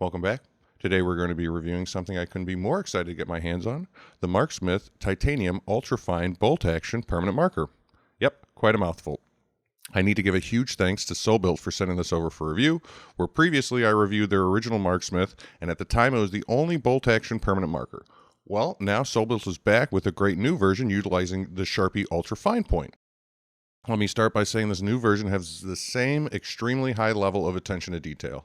Welcome back. Today we're going to be reviewing something I couldn't be more excited to get my hands on, the Marksmith Titanium Ultrafine Bolt Action Permanent Marker. Yep, quite a mouthful. I need to give a huge thanks to SoBuilt for sending this over for review, where previously I reviewed their original Marksmith, and at the time it was the only bolt action permanent marker. Well, now SoBuilt is back with a great new version utilizing the Sharpie Ultra Fine Point. Let me start by saying this new version has the same extremely high level of attention to detail.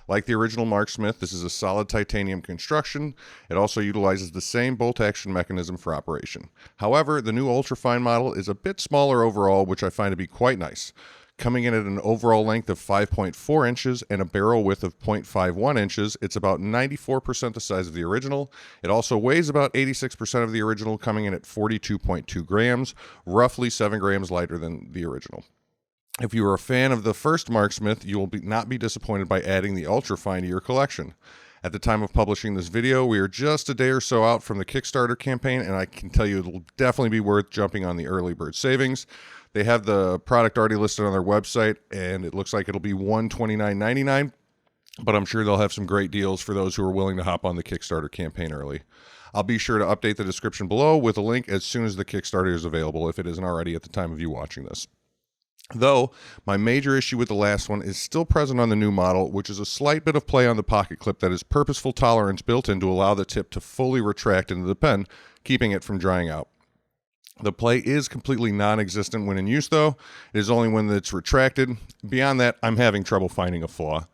Like the original Marksmith, this is a solid titanium construction. It also utilizes the same bolt action mechanism for operation. However, the new ultrafine model is a bit smaller overall, which I find to be quite nice. Coming in at an overall length of 5.4 inches and a barrel width of 0.51 inches, it's about 94% the size of the original. It also weighs about 86% of the original, coming in at 42.2 grams, roughly 7 grams lighter than the original. If you are a fan of the first Marksmith, you will not be disappointed by adding the Ultrafine to your collection. At the time of publishing this video, we are just a day or so out from the Kickstarter campaign, and I can tell you it'll definitely be worth jumping on the early bird savings. They have the product already listed on their website, and it looks like it'll be $129.99, but I'm sure they'll have some great deals for those who are willing to hop on the Kickstarter campaign early. I'll be sure to update the description below with a link as soon as the Kickstarter is available, if it isn't already at the time of you watching this. Though, my major issue with the last one is still present on the new model, which is a slight bit of play on the pocket clip that is purposeful tolerance built in to allow the tip to fully retract into the pen, keeping it from drying out. The play is completely non-existent when in use, though. It is only when it's retracted. Beyond that, I'm having trouble finding a flaw.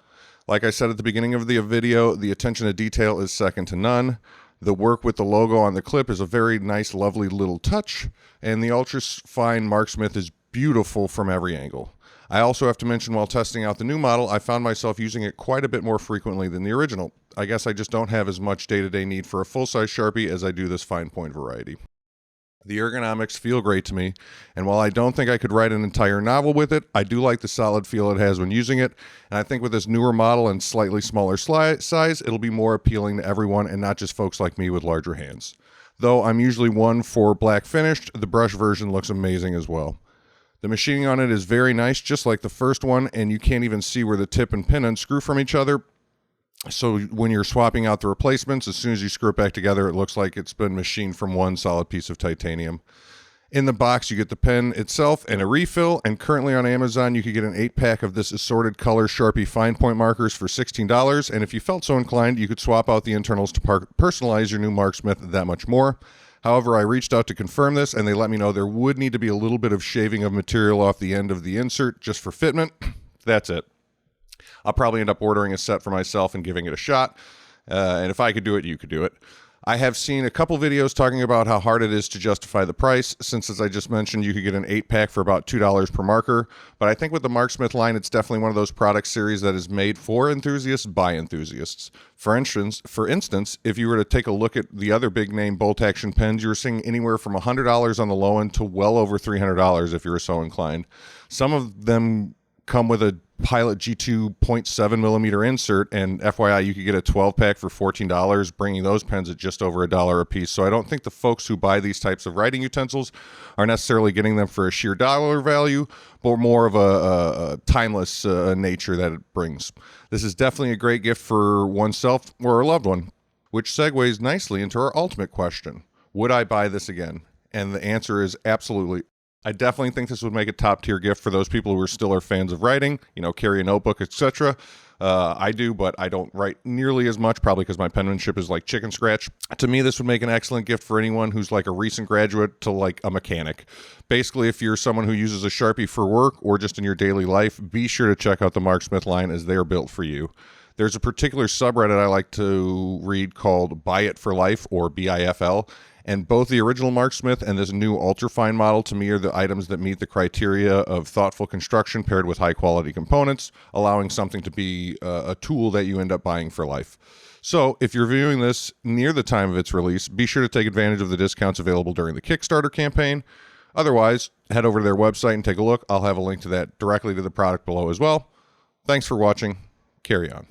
Like I said at the beginning of the video, the attention to detail is second to none. The work with the logo on the clip is a very nice, lovely little touch, and the ultra-fine Marksmith is beautiful from every angle. I also have to mention, while testing out the new model, I found myself using it quite a bit more frequently than the original. I guess I just don't have as much day-to-day need for a full-size Sharpie as I do this fine point variety. The ergonomics feel great to me, and while I don't think I could write an entire novel with it, I do like the solid feel it has when using it, and I think with this newer model and slightly smaller size, it'll be more appealing to everyone and not just folks like me with larger hands. Though I'm usually one for black finished, the brush version looks amazing as well. The machining on it is very nice, just like the first one, and you can't even see where the tip and pin unscrew from each other. So when you're swapping out the replacements, as soon as you screw it back together, it looks like it's been machined from one solid piece of titanium. In the box, you get the pen itself and a refill, and currently on Amazon, you could get an 8-pack of this assorted color Sharpie fine point markers for $16, and if you felt so inclined, you could swap out the internals to personalize your new Marksmith that much more. However, I reached out to confirm this, and they let me know there would need to be a little bit of shaving of material off the end of the insert just for fitment. That's it. I'll probably end up ordering a set for myself and giving it a shot, and if I could do it, you could do it. I have seen a couple videos talking about how hard it is to justify the price, since, as I just mentioned, you could get an 8-pack for about $2 per marker, but I think with the Marksmith line, it's definitely one of those product series that is made for enthusiasts by enthusiasts. For instance, if you were to take a look at the other big name bolt action pens, you're seeing anywhere from $100 on the low end to well over $300 if you're so inclined. Some of them come with a Pilot G2 0.7mm insert, and FYI, you could get a 12-pack for $14, bringing those pens at just over $1 a piece. So I don't think the folks who buy these types of writing utensils are necessarily getting them for a sheer dollar value, but more of a timeless nature that it brings. This is definitely a great gift for oneself or a loved one, which segues nicely into our ultimate question. Would I buy this again? And the answer is absolutely. I definitely think this would make a top-tier gift for those people who are still fans of writing, carry a notebook, etc. I do, but I don't write nearly as much, probably because my penmanship is like chicken scratch. To me, this would make an excellent gift for anyone who's like a recent graduate to like a mechanic. Basically, if you're someone who uses a Sharpie for work or just in your daily life, be sure to check out the Marksmith line, as they're built for you. There's a particular subreddit I like to read called Buy It for Life, or BIFL, and both the original Marksmith and this new ultrafine model to me are the items that meet the criteria of thoughtful construction paired with high quality components, allowing something to be a tool that you end up buying for life. So if you're viewing this near the time of its release, be sure to take advantage of the discounts available during the Kickstarter campaign. Otherwise, head over to their website and take a look. I'll have a link to that directly to the product below as well. Thanks for watching. Carry on.